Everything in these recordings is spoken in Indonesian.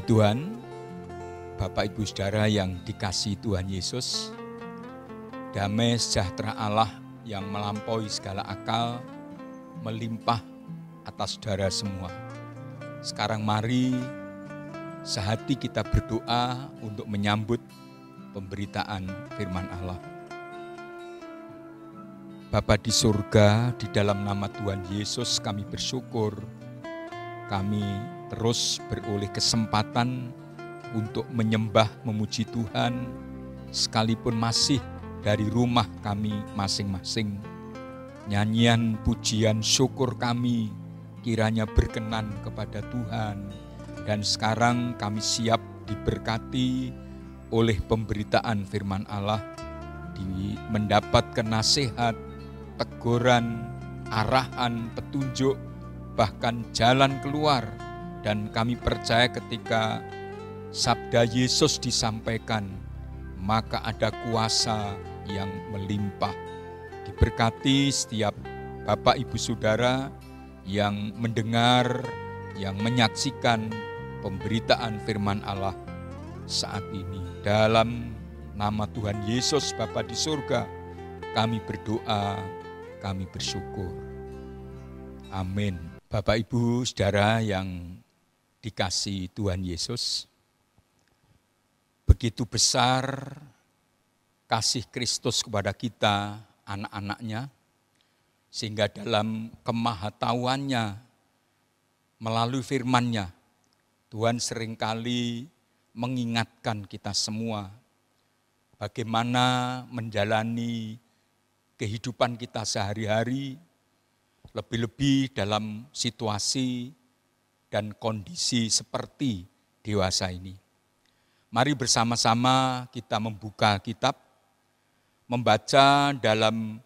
Puji Tuhan, Bapak Ibu Saudara yang dikasihi Tuhan Yesus, damai sejahtera Allah yang melampaui segala akal, melimpah atas saudara semua. Sekarang mari sehati kita berdoa untuk menyambut pemberitaan firman Allah. Bapa di surga, di dalam nama Tuhan Yesus kami bersyukur, kami terus beroleh kesempatan untuk menyembah, memuji Tuhan, sekalipun masih dari rumah kami masing-masing. Nyanyian, pujian, syukur kami kiranya berkenan kepada Tuhan. Dan sekarang kami siap diberkati oleh pemberitaan firman Allah, mendapatkan nasihat, teguran, arahan, petunjuk, bahkan jalan keluar. Dan kami percaya ketika sabda Yesus disampaikan, maka ada kuasa yang melimpah. Diberkati setiap Bapak Ibu Saudara yang mendengar, yang menyaksikan pemberitaan firman Allah saat ini. Dalam nama Tuhan Yesus Bapa di surga, kami berdoa, kami bersyukur. Amin. Bapak Ibu Saudara yang dikasihi Tuhan Yesus, begitu besar kasih Kristus kepada kita, anak-anaknya, sehingga dalam kemahatauannya, melalui firman-Nya, Tuhan seringkali mengingatkan kita semua bagaimana menjalani kehidupan kita sehari-hari, lebih-lebih dalam situasi dan kondisi seperti dewasa ini. Mari bersama-sama kita membuka kitab, membaca dalam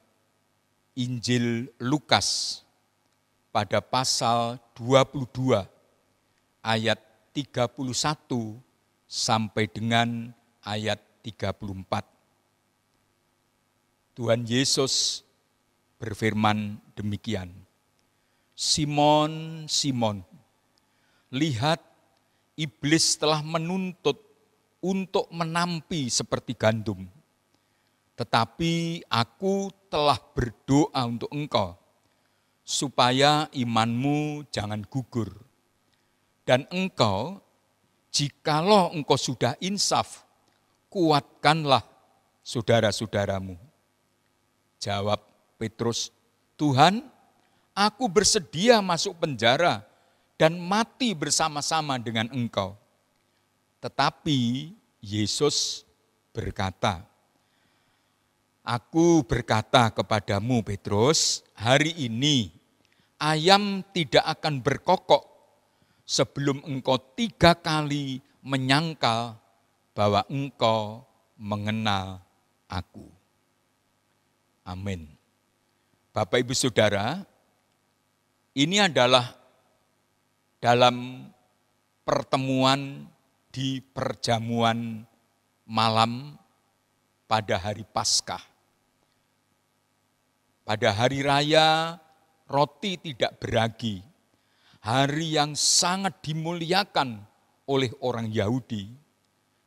Injil Lukas pada pasal 22 ayat 31 sampai dengan ayat 34. Tuhan Yesus berfirman demikian, Simon, Simon, lihat iblis telah menuntut untuk menampi seperti gandum. Tetapi aku telah berdoa untuk engkau, supaya imanmu jangan gugur. Dan engkau, jikalau engkau sudah insaf, kuatkanlah saudara-saudaramu. Jawab Petrus, Tuhan, aku bersedia masuk penjara dan mati bersama-sama dengan engkau. Tetapi Yesus berkata, aku berkata kepadamu Petrus, hari ini ayam tidak akan berkokok sebelum engkau 3 kali menyangkal bahwa engkau mengenal aku. Amin. Bapak Ibu Saudara, ini adalah dalam pertemuan di perjamuan malam pada hari Paskah. Pada hari raya roti tidak beragi, hari yang sangat dimuliakan oleh orang Yahudi.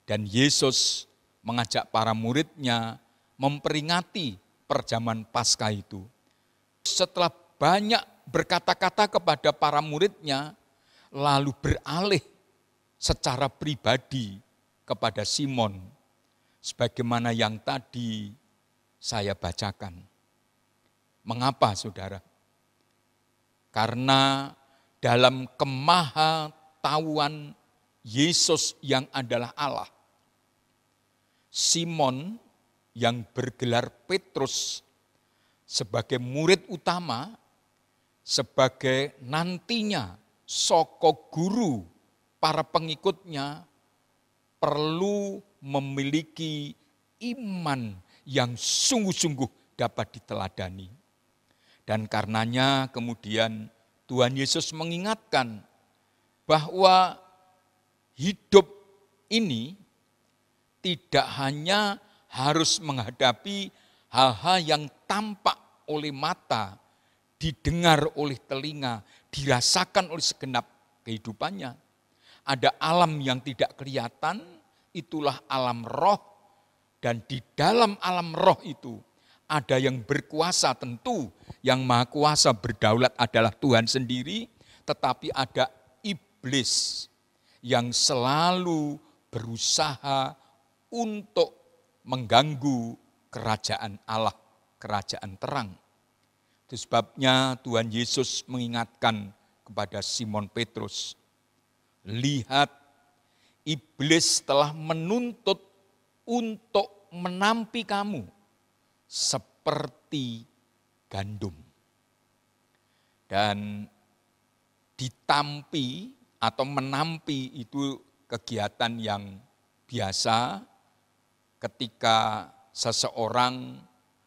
Dan Yesus mengajak para muridnya memperingati perjamuan Paskah itu. Setelah banyak berkata-kata kepada para muridnya, lalu beralih secara pribadi kepada Simon, sebagaimana yang tadi saya bacakan. Mengapa saudara? Karena dalam kemahatauan Yesus yang adalah Allah, Simon yang bergelar Petrus sebagai murid utama, sebagai nantinya soko guru para pengikutnya, perlu memiliki iman yang sungguh-sungguh dapat diteladani. Dan karenanya kemudian Tuhan Yesus mengingatkan bahwa hidup ini tidak hanya harus menghadapi hal-hal yang tampak oleh mata, didengar oleh telinga, dirasakan oleh segenap kehidupannya. Ada alam yang tidak kelihatan, itulah alam roh. Dan di dalam alam roh itu ada yang berkuasa, tentu yang maha kuasa berdaulat adalah Tuhan sendiri. Tetapi ada iblis yang selalu berusaha untuk mengganggu kerajaan Allah, kerajaan terang. Itu sebabnya Tuhan Yesus mengingatkan kepada Simon Petrus, lihat, iblis telah menuntut untuk menampi kamu seperti gandum. Dan ditampi atau menampi itu kegiatan yang biasa ketika seseorang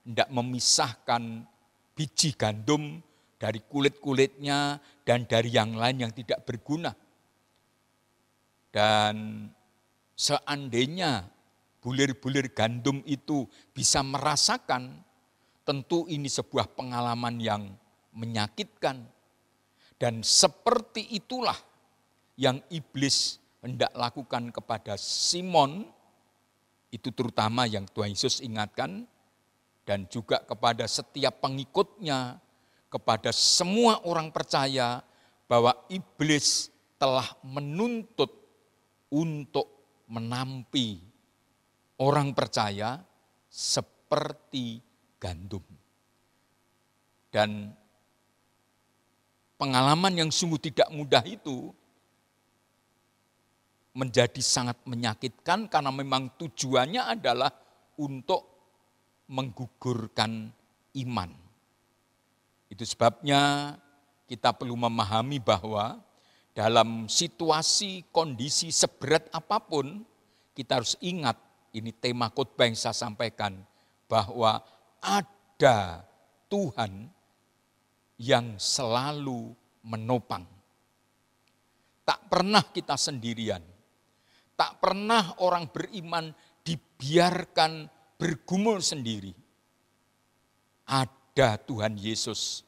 hendak memisahkan biji gandum dari kulit-kulitnya dan dari yang lain yang tidak berguna. Dan seandainya bulir-bulir gandum itu bisa merasakan, tentu ini sebuah pengalaman yang menyakitkan. Dan seperti itulah yang iblis hendak lakukan kepada Simon, itu terutama yang Tuhan Yesus ingatkan, dan juga kepada setiap pengikutnya, kepada semua orang percaya, bahwa iblis telah menuntut untuk menampi orang percaya seperti gandum. Dan pengalaman yang sungguh tidak mudah itu menjadi sangat menyakitkan karena memang tujuannya adalah untuk menggugurkan iman. Itu sebabnya kita perlu memahami bahwa dalam situasi, kondisi seberat apapun, kita harus ingat, ini tema khotbah yang saya sampaikan, bahwa ada Tuhan yang selalu menopang. Tak pernah kita sendirian. Tak pernah orang beriman dibiarkan bergumul sendiri. Ada Tuhan Yesus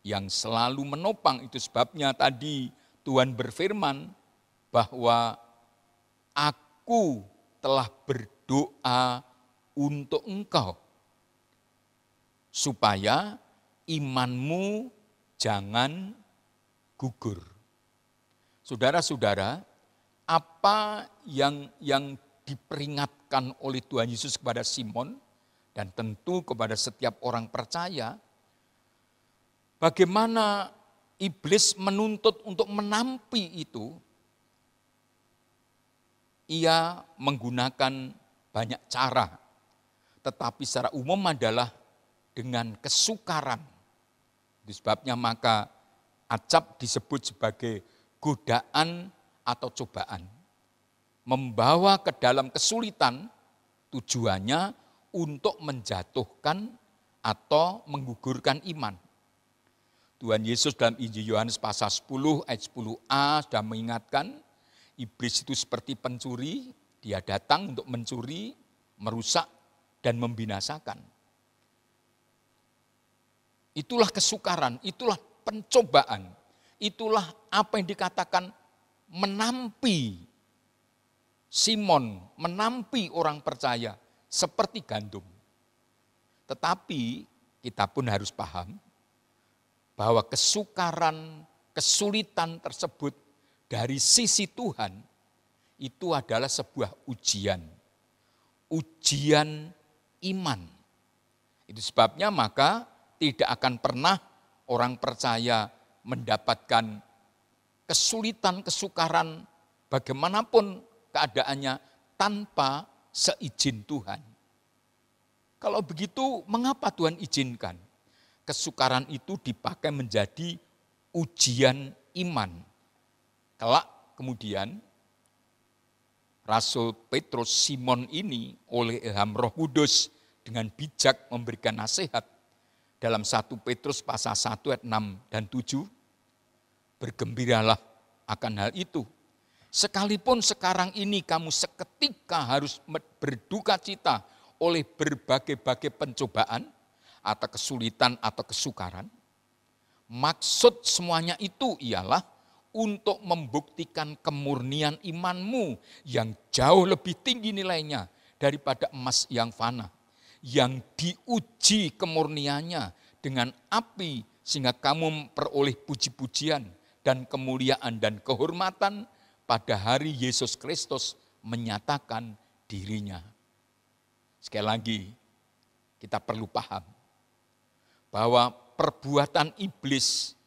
yang selalu menopang. Itu sebabnya tadi Tuhan berfirman bahwa aku telah berdoa untuk engkau, supaya imanmu jangan gugur. Saudara-saudara, apa yang diperingatkan oleh Tuhan Yesus kepada Simon dan tentu kepada setiap orang percaya, bagaimana iblis menuntut untuk menampi itu, ia menggunakan banyak cara, tetapi secara umum adalah dengan kesukaran. Itu sebabnya maka acap disebut sebagai godaan atau cobaan. Membawa ke dalam kesulitan, tujuannya untuk menjatuhkan atau menggugurkan iman. Tuhan Yesus dalam Injil Yohanes pasal 10 ayat 10a sudah mengingatkan, iblis itu seperti pencuri, dia datang untuk mencuri, merusak, dan membinasakan. Itulah kesukaran, itulah pencobaan, itulah apa yang dikatakan menampi Simon, menampi orang percaya seperti gandum. Tetapi kita pun harus paham bahwa kesukaran, kesulitan tersebut dari sisi Tuhan itu adalah sebuah ujian. Ujian iman. Itu sebabnya maka tidak akan pernah orang percaya mendapatkan kesulitan, kesukaran bagaimanapun keadaannya tanpa seizin Tuhan. Kalau begitu, mengapa Tuhan izinkan? Kesukaran itu dipakai menjadi ujian iman. Kelak kemudian Rasul Petrus Simon ini oleh ilham Roh Kudus dengan bijak memberikan nasihat dalam 1 Petrus pasal 1 ayat 6 dan 7. Bergembiralah akan hal itu. Sekalipun sekarang ini kamu seketika harus berduka cita oleh berbagai-bagai pencobaan atau kesulitan atau kesukaran. Maksud semuanya itu ialah untuk membuktikan kemurnian imanmu yang jauh lebih tinggi nilainya daripada emas yang fana, yang diuji kemurniannya dengan api sehingga kamu memperoleh puji-pujian dan kemuliaan dan kehormatan pada hari Yesus Kristus menyatakan dirinya. Sekali lagi, kita perlu paham bahwa perbuatan iblis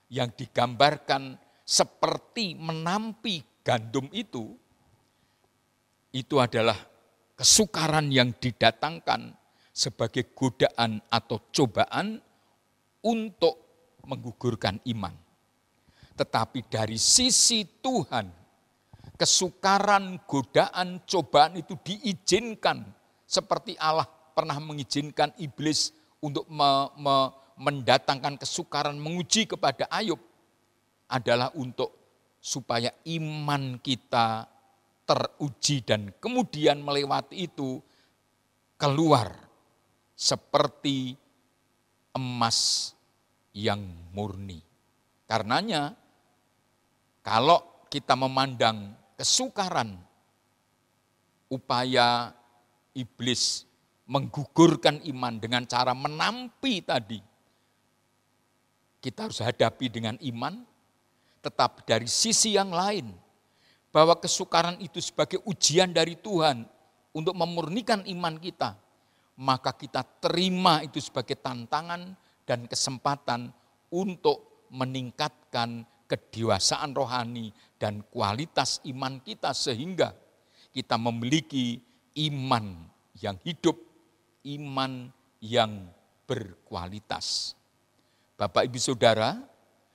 yang digambarkan seperti menampi gandum itu adalah kesukaran yang didatangkan sebagai godaan atau cobaan untuk menggugurkan iman. Tetapi dari sisi Tuhan, kesukaran, godaan, cobaan itu diizinkan seperti Allah pernah mengizinkan iblis untuk mendatangkan kesukaran, menguji kepada Ayub, adalah untuk supaya iman kita teruji dan kemudian melewati itu keluar seperti emas yang murni. Karenanya kalau kita memandang kesukaran, upaya iblis menggugurkan iman dengan cara menampi tadi, kita harus hadapi dengan iman. Tetapi dari sisi yang lain, bahwa kesukaran itu sebagai ujian dari Tuhan untuk memurnikan iman kita, maka kita terima itu sebagai tantangan dan kesempatan untuk meningkatkan kedewasaan rohani dan kualitas iman kita sehingga kita memiliki iman yang hidup, iman yang berkualitas. Bapak Ibu Saudara,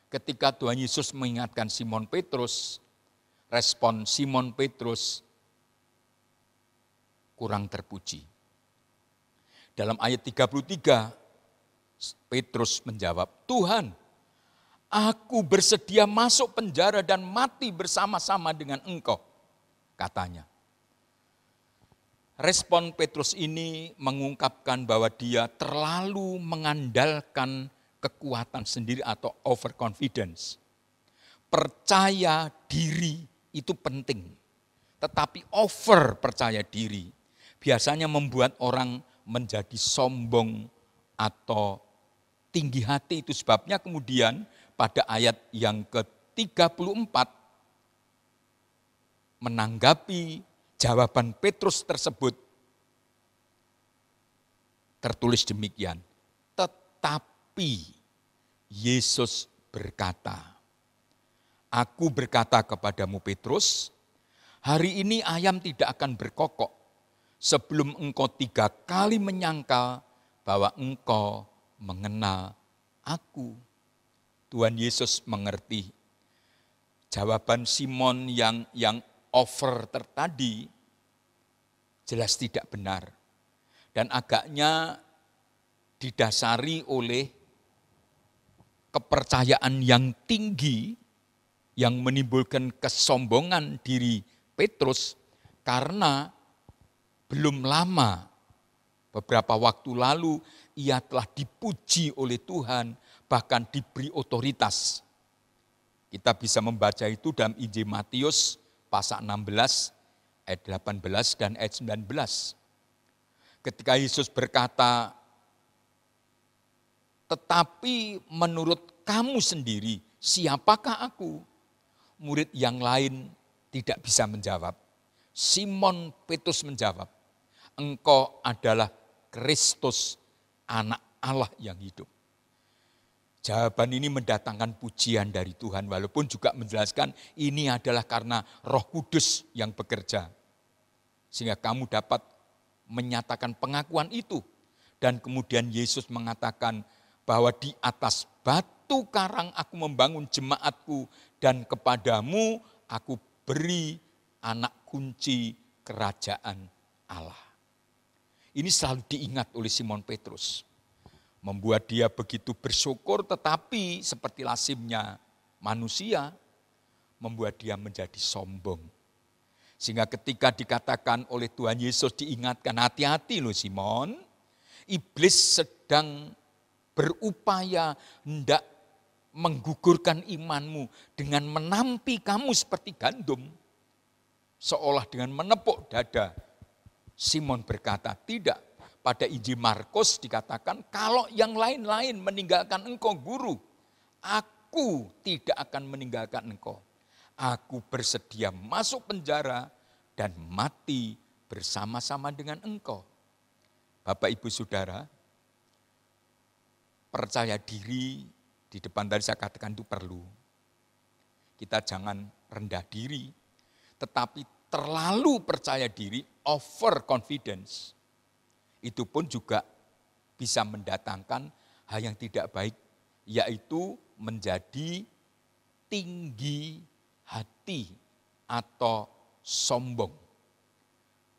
ketika Tuhan Yesus mengingatkan Simon Petrus, respon Simon Petrus kurang terpuji. Dalam ayat 33, Petrus menjawab, "Tuhan, aku bersedia masuk penjara dan mati bersama-sama dengan Engkau," katanya. Respon Petrus ini mengungkapkan bahwa dia terlalu mengandalkan kekuatan sendiri atau overconfidence. Percaya diri itu penting, tetapi over percaya diri biasanya membuat orang menjadi sombong atau tinggi hati. Itu sebabnya kemudian pada ayat yang ke-34 menanggapi jawaban Petrus tersebut tertulis demikian, tetapi Yesus berkata, "Aku berkata kepadamu Petrus, hari ini ayam tidak akan berkokok sebelum engkau 3 kali menyangkal bahwa engkau mengenal aku." Tuhan Yesus mengerti jawaban Simon yang over tadi jelas tidak benar dan agaknya didasari oleh kepercayaan yang tinggi yang menimbulkan kesombongan diri Petrus karena belum lama, beberapa waktu lalu ia telah dipuji oleh Tuhan, bahkan diberi otoritas. Kita bisa membaca itu dalam Injil Matius pasal 16 ayat 18 dan ayat 19. Ketika Yesus berkata, "Tetapi menurut kamu sendiri, siapakah aku?" Murid yang lain tidak bisa menjawab. Simon Petrus menjawab, "Engkau adalah Kristus, Anak Allah yang hidup." Jawaban ini mendatangkan pujian dari Tuhan, walaupun juga menjelaskan ini adalah karena Roh Kudus yang bekerja. Sehingga kamu dapat menyatakan pengakuan itu. Dan kemudian Yesus mengatakan bahwa di atas batu karang aku membangun jemaatku dan kepadamu aku beri anak kunci kerajaan Allah. Ini selalu diingat oleh Simon Petrus. Membuat dia begitu bersyukur, tetapi seperti lazimnya manusia, membuat dia menjadi sombong. Sehingga ketika dikatakan oleh Tuhan Yesus diingatkan, hati-hati loh Simon, iblis sedang berupaya hendak menggugurkan imanmu dengan menampi kamu seperti gandum. Seolah dengan menepuk dada. Simon berkata, tidak. Pada Injil Markus dikatakan, kalau yang lain-lain meninggalkan engkau guru, aku tidak akan meninggalkan engkau. Aku bersedia masuk penjara dan mati bersama-sama dengan engkau. Bapak, Ibu, Saudara, percaya diri di depan tadi saya katakan itu perlu. Kita jangan rendah diri, tetapi terlalu percaya diri, over confidence, itu pun juga bisa mendatangkan hal yang tidak baik, yaitu menjadi tinggi hati atau sombong.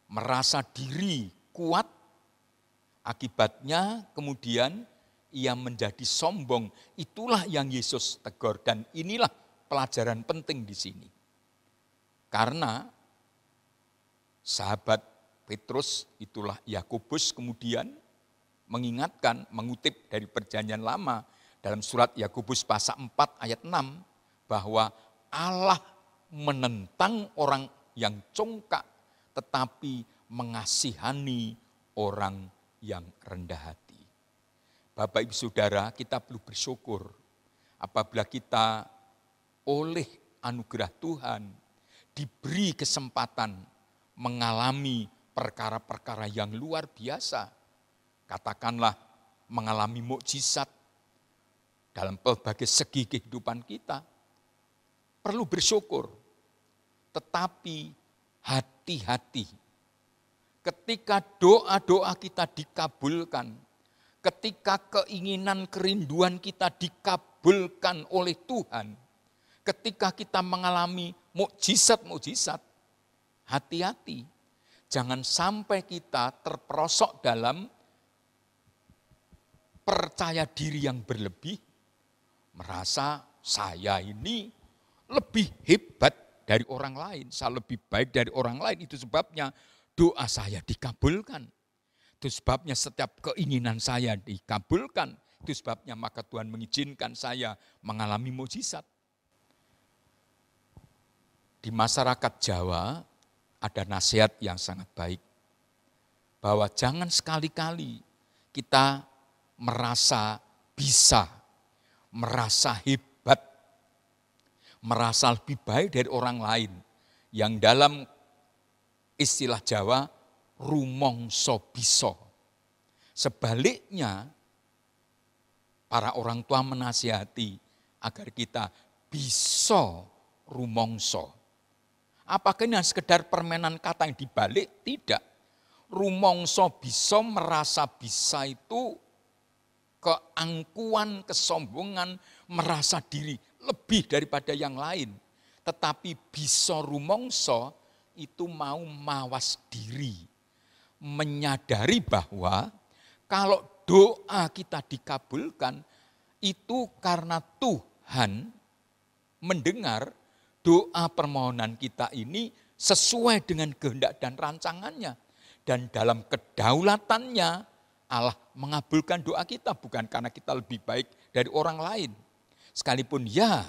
Merasa diri kuat, akibatnya kemudian ia menjadi sombong. Itulah yang Yesus tegur dan inilah pelajaran penting di sini. Karena sahabat Petrus, itulah Yakobus kemudian mengingatkan, mengutip dari Perjanjian Lama dalam surat Yakobus pasal 4 ayat 6 bahwa Allah menentang orang yang congkak tetapi mengasihani orang yang rendah hati. Bapak, Ibu, Saudara, kita perlu bersyukur apabila kita oleh anugerah Tuhan diberi kesempatan mengalami perkara-perkara yang luar biasa. Katakanlah mengalami mukjizat dalam berbagai segi kehidupan kita. Perlu bersyukur, tetapi hati-hati. Ketika doa-doa kita dikabulkan, ketika keinginan kerinduan kita dikabulkan oleh Tuhan, ketika kita mengalami mukjizat-mukjizat, hati-hati. Jangan sampai kita terperosok dalam percaya diri yang berlebih, merasa saya ini lebih hebat dari orang lain, saya lebih baik dari orang lain, itu sebabnya doa saya dikabulkan. Itu sebabnya setiap keinginan saya dikabulkan, itu sebabnya maka Tuhan mengizinkan saya mengalami mukjizat. Di masyarakat Jawa ada nasihat yang sangat baik, bahwa jangan sekali-kali kita merasa bisa, merasa hebat, merasa lebih baik dari orang lain, yang dalam istilah Jawa rumongso biso. Sebaliknya, para orang tua menasihati agar kita bisa rumongso. Apakah ini sekedar permainan kata yang dibalik? Tidak. Rumongso bisa, merasa bisa itu keangkuhan, kesombongan, merasa diri lebih daripada yang lain. Tetapi bisa rumongso itu mau mawas diri. Menyadari bahwa kalau doa kita dikabulkan, itu karena Tuhan mendengar doa permohonan kita ini sesuai dengan kehendak dan rancangannya. Dan dalam kedaulatannya Allah mengabulkan doa kita bukan karena kita lebih baik dari orang lain. Sekalipun ya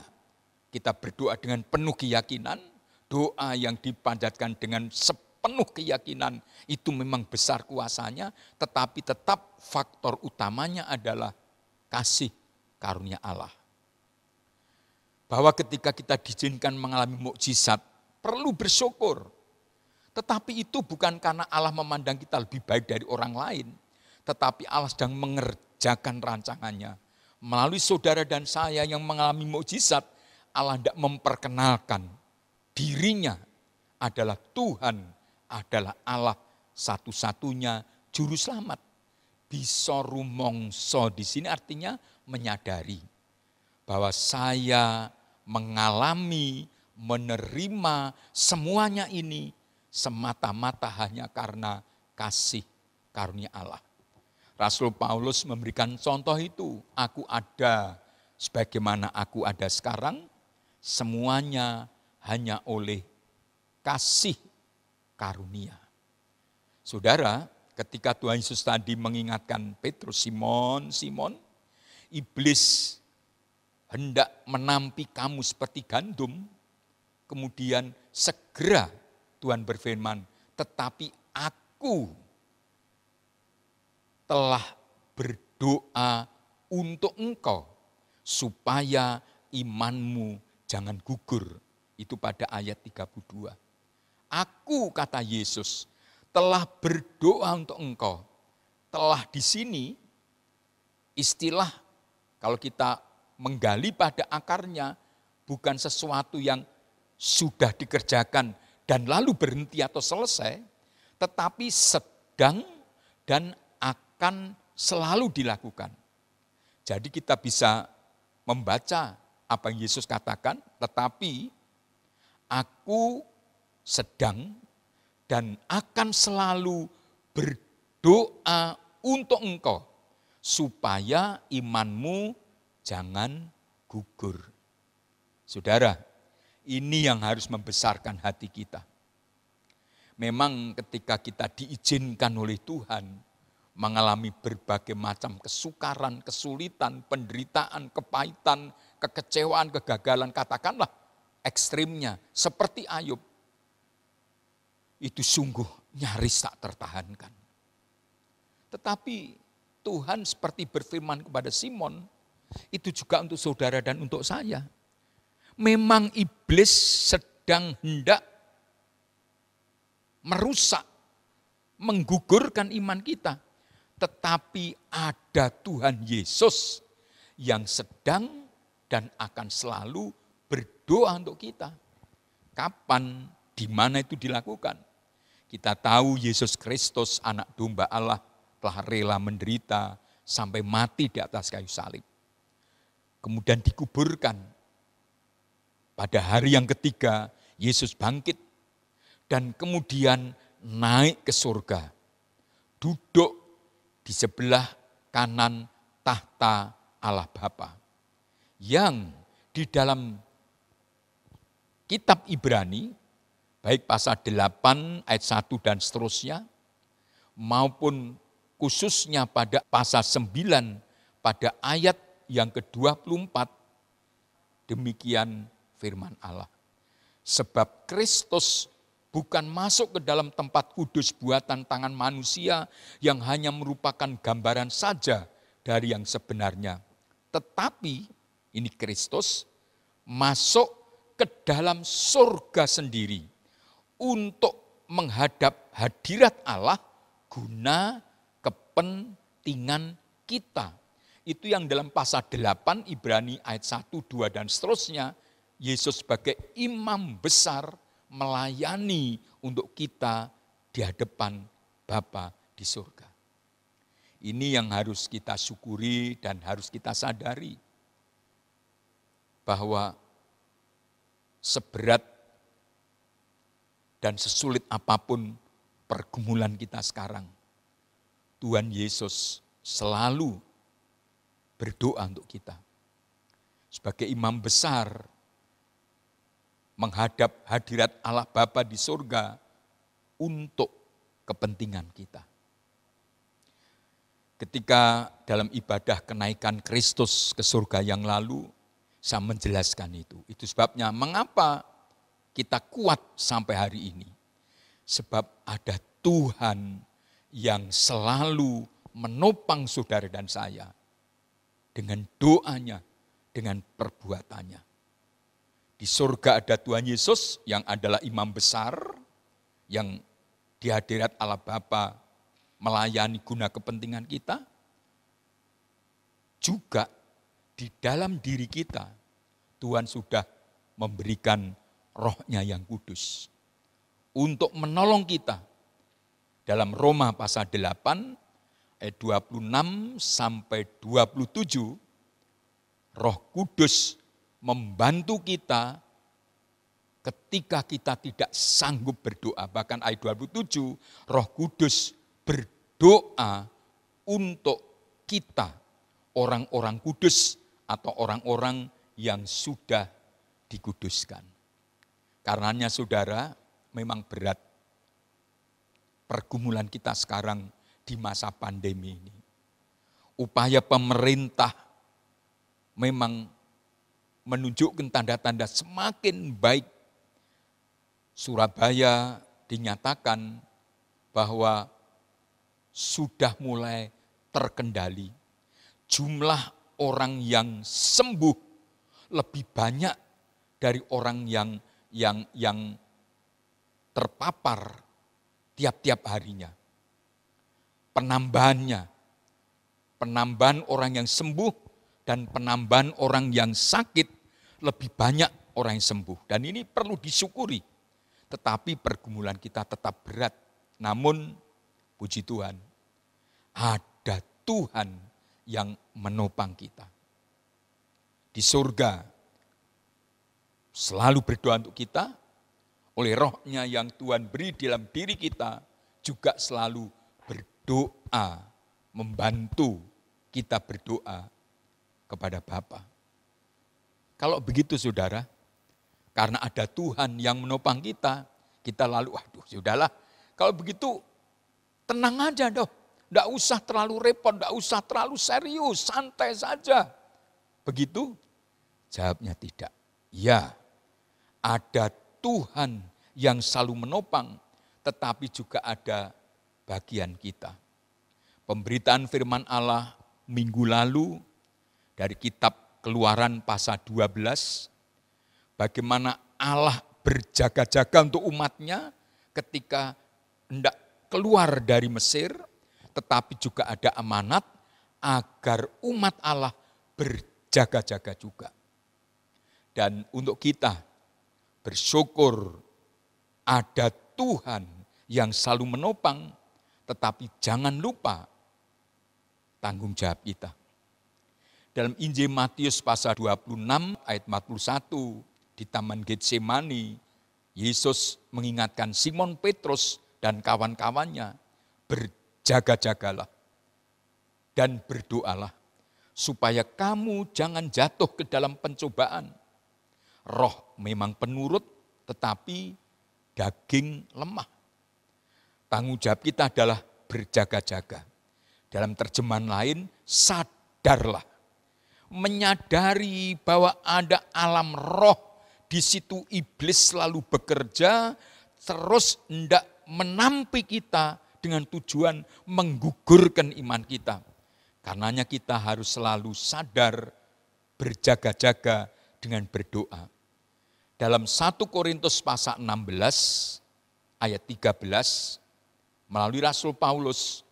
kita berdoa dengan penuh keyakinan, doa yang dipanjatkan dengan sepenuh keyakinan itu memang besar kuasanya, tetapi tetap faktor utamanya adalah kasih karunia Allah. Bahwa ketika kita diizinkan mengalami mukjizat, perlu bersyukur. Tetapi itu bukan karena Allah memandang kita lebih baik dari orang lain, tetapi Allah sedang mengerjakan rancangannya. Melalui saudara dan saya yang mengalami mukjizat, Allah tidak memperkenalkan dirinya adalah Tuhan, adalah Allah satu-satunya juru selamat. Bisa rumongso di sini artinya menyadari bahwa saya mengalami, menerima semuanya ini semata-mata hanya karena kasih karunia Allah. Rasul Paulus memberikan contoh itu, aku ada sebagaimana aku ada sekarang, semuanya hanya oleh kasih karunia. Saudara, ketika Tuhan Yesus tadi mengingatkan Petrus, Simon, Simon, iblis hendak menampi kamu seperti gandum, kemudian segera Tuhan berfirman, tetapi aku telah berdoa untuk engkau, supaya imanmu jangan gugur. Itu pada ayat 32. Aku, kata Yesus, telah berdoa untuk engkau. Telah di sini istilah kalau kita menggali pada akarnya bukan sesuatu yang sudah dikerjakan dan lalu berhenti atau selesai, tetapi sedang dan akan selalu dilakukan. Jadi kita bisa membaca apa yang Yesus katakan, tetapi aku sedang dan akan selalu berdoa untuk engkau, supaya imanmu jangan gugur. Saudara, ini yang harus membesarkan hati kita. Memang ketika kita diizinkan oleh Tuhan mengalami berbagai macam kesukaran, kesulitan, penderitaan, kepahitan, kekecewaan, kegagalan, katakanlah ekstrimnya, seperti Ayub, itu sungguh nyaris tak tertahankan. Tetapi Tuhan seperti berfirman kepada Simon, itu juga untuk saudara dan untuk saya. Memang iblis sedang hendak merusak, menggugurkan iman kita. Tetapi ada Tuhan Yesus yang sedang dan akan selalu berdoa untuk kita. Kapan, di mana itu dilakukan? Kita tahu Yesus Kristus, anak domba Allah, telah rela menderita sampai mati di atas kayu salib. Kemudian dikuburkan. Pada hari yang ketiga, Yesus bangkit dan kemudian naik ke surga. Duduk di sebelah kanan tahta Allah Bapa. Yang di dalam kitab Ibrani, baik pasal 8 ayat 1 dan seterusnya, maupun khususnya pada pasal 9 pada ayat yang ke-24, demikian firman Allah. Sebab Kristus bukan masuk ke dalam tempat kudus buatan tangan manusia yang hanya merupakan gambaran saja dari yang sebenarnya. Tetapi ini Kristus masuk ke dalam surga sendiri untuk menghadap hadirat Allah guna kepentingan kita. Itu yang dalam pasal 8 Ibrani ayat 1, 2 dan seterusnya, Yesus sebagai imam besar melayani untuk kita di hadapan Bapa di surga. Ini yang harus kita syukuri dan harus kita sadari. Bahwa seberat dan sesulit apapun pergumulan kita sekarang, Tuhan Yesus selalu berdoa untuk kita. Sebagai imam besar, menghadap hadirat Allah Bapa di surga untuk kepentingan kita. Ketika dalam ibadah kenaikan Kristus ke surga yang lalu, saya menjelaskan itu. Itu sebabnya mengapa kita kuat sampai hari ini. Sebab ada Tuhan yang selalu menopang saudara dan saya dengan doanya, dengan perbuatannya. Di surga ada Tuhan Yesus yang adalah imam besar, yang di hadirat Allah Bapa melayani guna kepentingan kita. Juga di dalam diri kita, Tuhan sudah memberikan Roh-Nya yang kudus untuk menolong kita. Dalam Roma pasal 8 ayat 26 sampai 27, Roh Kudus membantu kita ketika kita tidak sanggup berdoa. Bahkan ayat 27, Roh Kudus berdoa untuk kita, orang-orang kudus atau orang-orang yang sudah dikuduskan. Karenanya saudara, memang berat pergumulan kita sekarang di masa pandemi ini. Upaya pemerintah memang menunjukkan tanda-tanda semakin baik. Surabaya dinyatakan bahwa sudah mulai terkendali. Jumlah orang yang sembuh lebih banyak dari orang yang terpapar tiap-tiap harinya. Penambahan orang yang sembuh dan penambahan orang yang sakit lebih banyak orang yang sembuh. Dan ini perlu disyukuri. Tetapi pergumulan kita tetap berat. Namun puji Tuhan, ada Tuhan yang menopang kita. Di surga selalu berdoa untuk kita, oleh rohnya yang Tuhan beri dalam diri kita, juga selalu berdoa, membantu kita berdoa kepada Bapa. Kalau begitu saudara, karena ada Tuhan yang menopang kita, kita lalu, waduh sudahlah, kalau begitu tenang aja dong, tidak usah terlalu repot, tidak usah terlalu serius, santai saja. Begitu? Jawabnya tidak. Ya, ada Tuhan yang selalu menopang, tetapi juga ada bagian kita. Pemberitaan firman Allah minggu lalu dari kitab Keluaran pasal 12, bagaimana Allah berjaga-jaga untuk umatnya ketika hendak keluar dari Mesir, tetapi juga ada amanat agar umat Allah berjaga-jaga juga. Dan untuk kita bersyukur ada Tuhan yang selalu menopang, tetapi jangan lupa tanggung jawab kita. Dalam Injil Matius pasal 26 ayat 41 di Taman Getsemani, Yesus mengingatkan Simon Petrus dan kawan-kawannya, berjaga-jagalah dan berdoalah supaya kamu jangan jatuh ke dalam pencobaan. Roh memang penurut tetapi daging lemah. Tanggung jawab kita adalah berjaga-jaga. Dalam terjemahan lain, sadarlah. Menyadari bahwa ada alam roh, di situ iblis selalu bekerja, terus hendak menampi kita dengan tujuan menggugurkan iman kita. Karenanya kita harus selalu sadar, berjaga-jaga dengan berdoa. Dalam 1 Korintus pasal 16 ayat 13, melalui Rasul Paulus,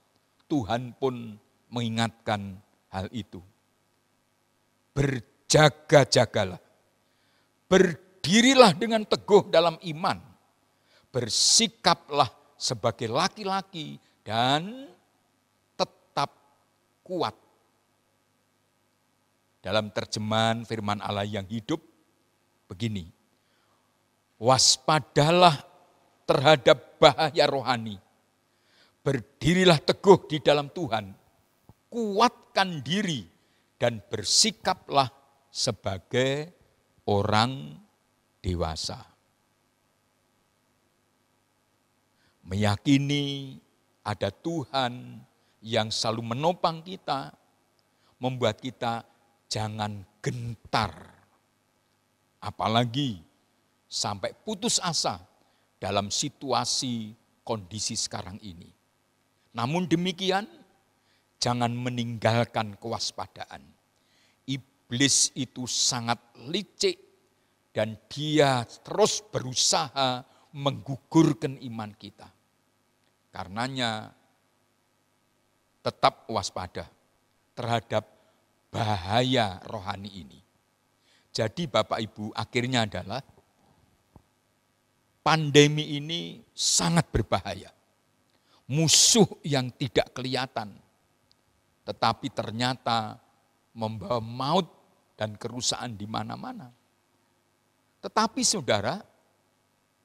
Tuhan pun mengingatkan hal itu. Berjaga-jagalah, berdirilah dengan teguh dalam iman, bersikaplah sebagai laki-laki dan tetap kuat. Dalam terjemahan firman Allah yang hidup, begini, waspadalah terhadap bahaya rohani, berdirilah teguh di dalam Tuhan, kuatkan diri, dan bersikaplah sebagai orang dewasa. Meyakini ada Tuhan yang selalu menopang kita, membuat kita jangan gentar. Apalagi sampai putus asa dalam situasi kondisi sekarang ini. Namun demikian, jangan meninggalkan kewaspadaan. Iblis itu sangat licik dan dia terus berusaha menggugurkan iman kita. Karenanya tetap waspada terhadap bahaya rohani ini. Jadi Bapak Ibu, akhirnya adalah pandemi ini sangat berbahaya. Musuh yang tidak kelihatan, tetapi ternyata membawa maut dan kerusakan di mana-mana. Tetapi saudara,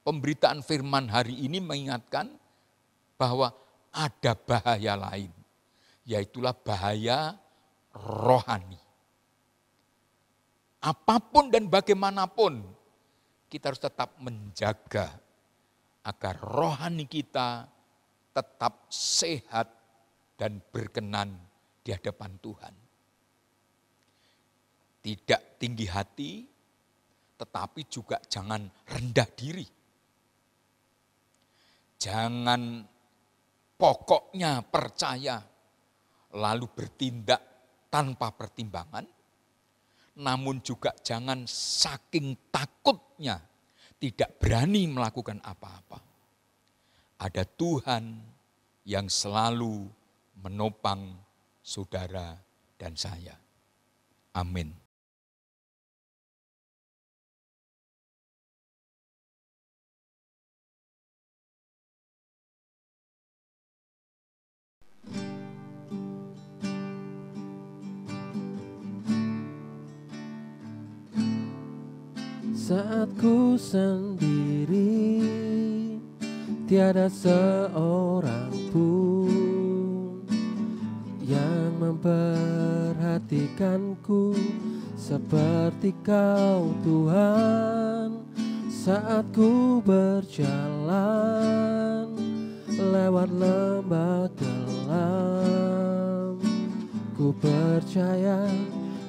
pemberitaan firman hari ini mengingatkan bahwa ada bahaya lain, yaitulah bahaya rohani. Apapun dan bagaimanapun, kita harus tetap menjaga agar rohani kita tetap sehat dan berkenan di hadapan Tuhan. Tidak tinggi hati, tetapi juga jangan rendah diri. Jangan pokoknya percaya, lalu bertindak tanpa pertimbangan. Namun juga jangan saking takutnya tidak berani melakukan apa-apa. Ada Tuhan yang selalu menopang saudara dan saya. Amin. Saat ku sendiri, tiada seorang pun yang memperhatikanku seperti Kau Tuhan. Saat ku berjalan lewat lembah kelam, ku percaya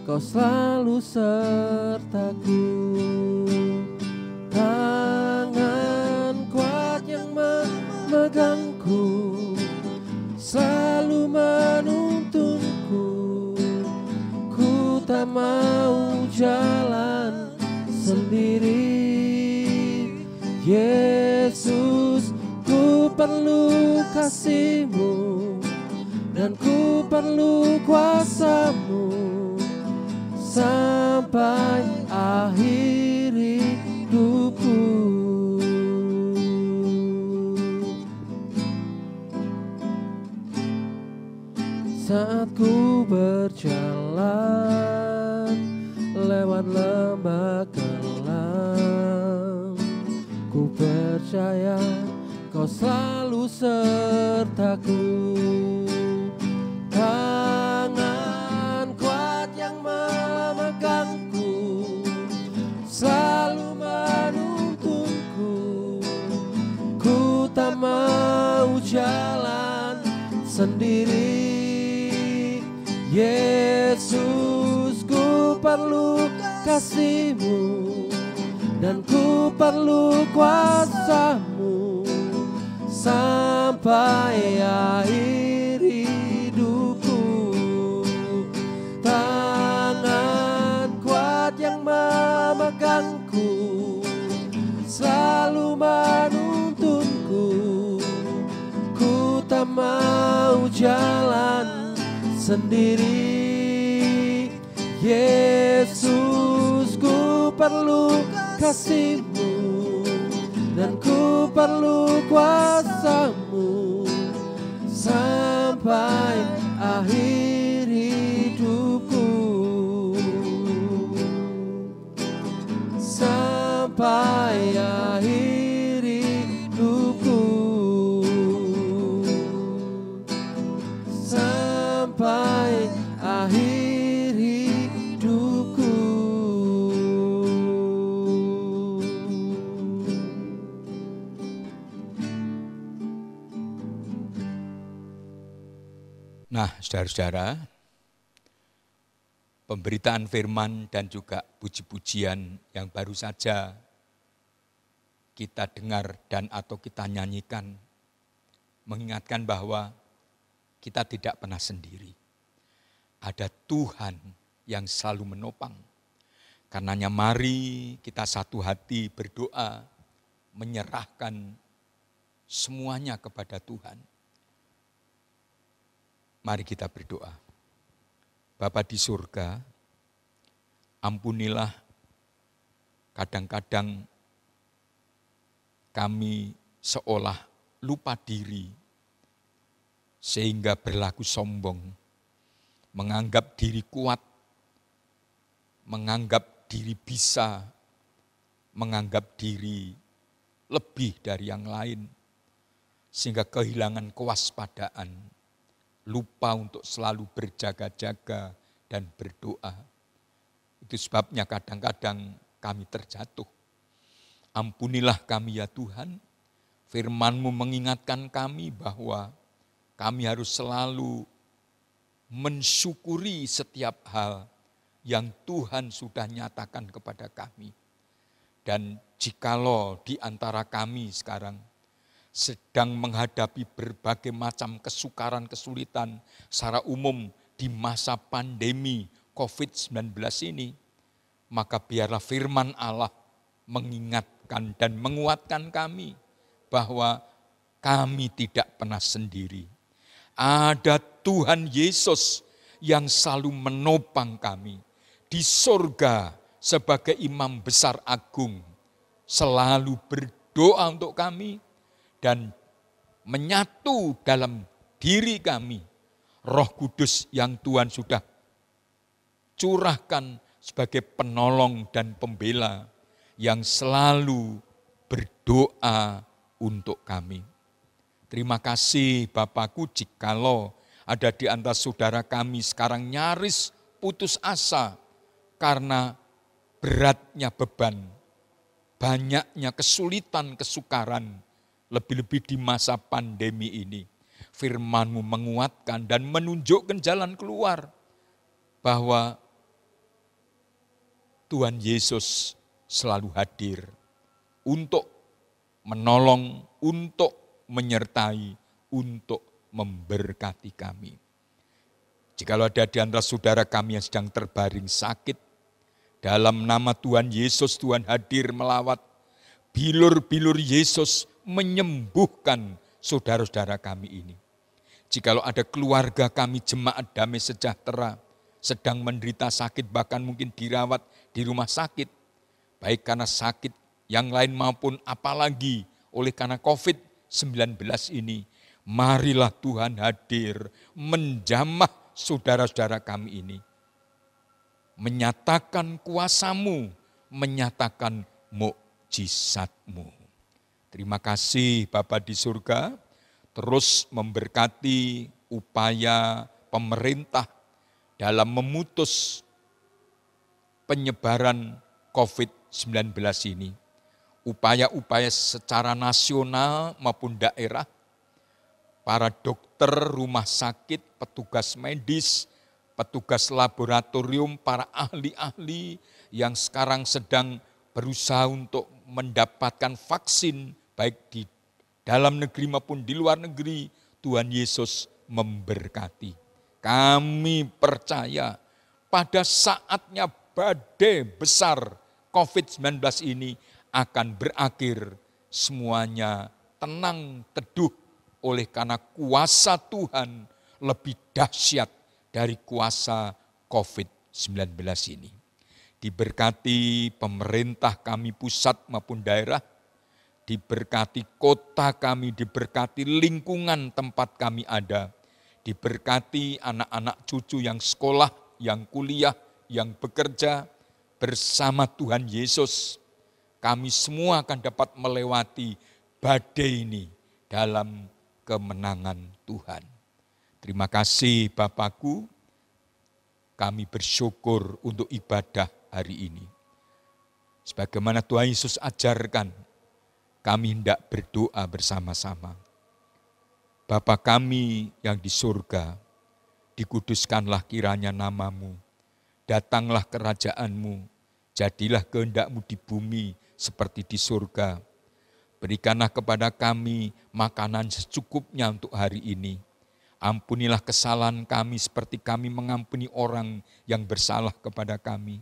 Kau selalu sertaku. Tangan kuat yang memegangku selalu menuntunku. Ku tak mau jalan sendiri. Yesus, ku perlu kasih-Mu dan ku perlu kuasa-Mu sampai akhir hidupku. Saat ku berjalan lewat lembah kelam, ku percaya Kau selalu sertaku. Tangan kuat yang memegangku selalu menuntunku. Ku tak mau jalan sendiri. Yesus, ku perlu kasih-Mu dan ku perlu kuasa-Mu sampai akhir hidupku. Tangan kuat yang memegangku selalu menuntunku. Ku tak mau jalan sendiri. Yesus, ku perlu kasih-Mu dan ku perlu kuasa-Mu sampai akhir hidupku. Sampai akhir hidupku. Sampai akhir hidupku. Nah, saudara-saudara, pemberitaan firman dan juga puji-pujian yang baru saja kita dengar dan atau kita nyanyikan mengingatkan bahwa kita tidak pernah sendiri. Ada Tuhan yang selalu menopang. Karenanya mari kita satu hati berdoa, menyerahkan semuanya kepada Tuhan. Mari kita berdoa. Bapa di surga, ampunilah kadang-kadang kami seolah lupa diri sehingga berlaku sombong, menganggap diri kuat, menganggap diri bisa, menganggap diri lebih dari yang lain, sehingga kehilangan kewaspadaan, lupa untuk selalu berjaga-jaga dan berdoa. Itu sebabnya kadang-kadang kami terjatuh. Ampunilah kami ya Tuhan, firman-Mu mengingatkan kami bahwa kami harus selalu mensyukuri setiap hal yang Tuhan sudah nyatakan kepada kami. Dan jikalau di antara kami sekarang sedang menghadapi berbagai macam kesukaran, kesulitan secara umum di masa pandemi COVID-19 ini, maka biarlah firman Allah mengingatkan dan menguatkan kami bahwa kami tidak pernah sendiri. Ada Tuhan Yesus yang selalu menopang kami. Di surga sebagai imam besar agung selalu berdoa untuk kami dan menyatu dalam diri kami Roh Kudus yang Tuhan sudah curahkan sebagai penolong dan pembela yang selalu berdoa untuk kami. Terima kasih Bapakku, jikalau ada di antara saudara kami sekarang nyaris putus asa karena beratnya beban, banyaknya kesulitan, kesukaran, lebih-lebih di masa pandemi ini. Firman-Mu menguatkan dan menunjukkan jalan keluar bahwa Tuhan Yesus selalu hadir untuk menolong, untuk menyertai, untuk memberkati kami. Jikalau ada di antara saudara kami yang sedang terbaring sakit, dalam nama Tuhan Yesus, Tuhan hadir melawat. Bilur-bilur Yesus menyembuhkan saudara-saudara kami ini. Jikalau ada keluarga kami jemaat damai sejahtera, sedang menderita sakit, bahkan mungkin dirawat di rumah sakit, baik karena sakit yang lain maupun apalagi oleh karena COVID-19 ini, marilah Tuhan hadir menjamah saudara-saudara kami ini. Menyatakan kuasa-Mu, menyatakan mukjizat-Mu. Terima kasih Bapa di surga, terus memberkati upaya pemerintah dalam memutus penyebaran COVID-19 ini. Upaya-upaya secara nasional maupun daerah, para dokter rumah sakit, petugas medis, petugas laboratorium, para ahli-ahli yang sekarang sedang berusaha untuk mendapatkan vaksin, baik di dalam negeri maupun di luar negeri, Tuhan Yesus memberkati. Kami percaya pada saatnya badai besar COVID-19 ini akan berakhir, semuanya tenang teduh oleh karena kuasa Tuhan lebih dahsyat dari kuasa COVID-19 ini. Diberkati pemerintah kami pusat maupun daerah, diberkati kota kami, diberkati lingkungan tempat kami ada, diberkati anak-anak cucu yang sekolah, yang kuliah, yang bekerja bersama Tuhan Yesus. Kami semua akan dapat melewati badai ini dalam kemenangan Tuhan. Terima kasih Bapakku, kami bersyukur untuk ibadah hari ini. Sebagaimana Tuhan Yesus ajarkan, kami hendak berdoa bersama-sama. Bapa kami yang di surga, dikuduskanlah kiranya nama-Mu, datanglah kerajaan-Mu, jadilah kehendak-Mu di bumi seperti di surga. Berikanlah kepada kami makanan secukupnya untuk hari ini. Ampunilah kesalahan kami seperti kami mengampuni orang yang bersalah kepada kami.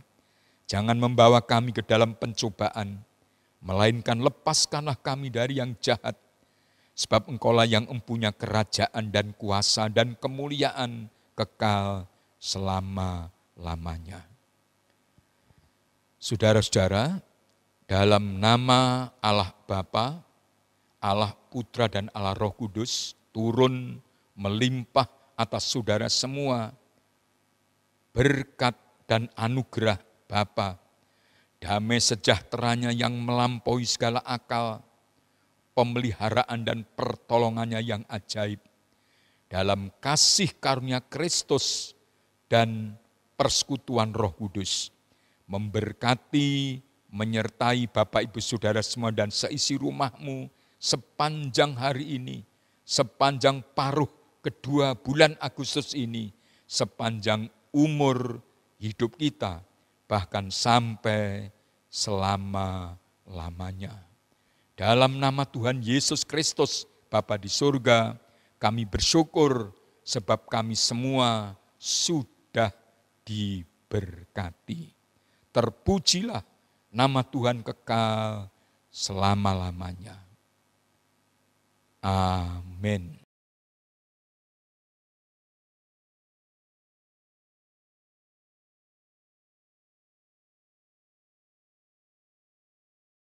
Jangan membawa kami ke dalam pencobaan, melainkan lepaskanlah kami dari yang jahat. Sebab Engkaulah yang empunya kerajaan dan kuasa dan kemuliaan kekal selama-lamanya. Saudara-saudara, dalam nama Allah Bapa, Allah Putra dan Allah Roh Kudus turun melimpah atas saudara semua berkat dan anugerah Bapa, damai sejahteranya yang melampaui segala akal, pemeliharaan dan pertolongannya yang ajaib, dalam kasih karunia Kristus dan persekutuan Roh Kudus, memberkati, menyertai Bapak Ibu Saudara semua dan seisi rumahmu sepanjang hari ini, sepanjang paruh kedua bulan Agustus ini, sepanjang umur hidup kita, bahkan sampai selama-lamanya. selama-lamanya. Dalam nama Tuhan Yesus Kristus, Bapa di surga, kami bersyukur sebab kami semua sudah diberkati. Terpujilah nama Tuhan kekal selama-lamanya. Amin.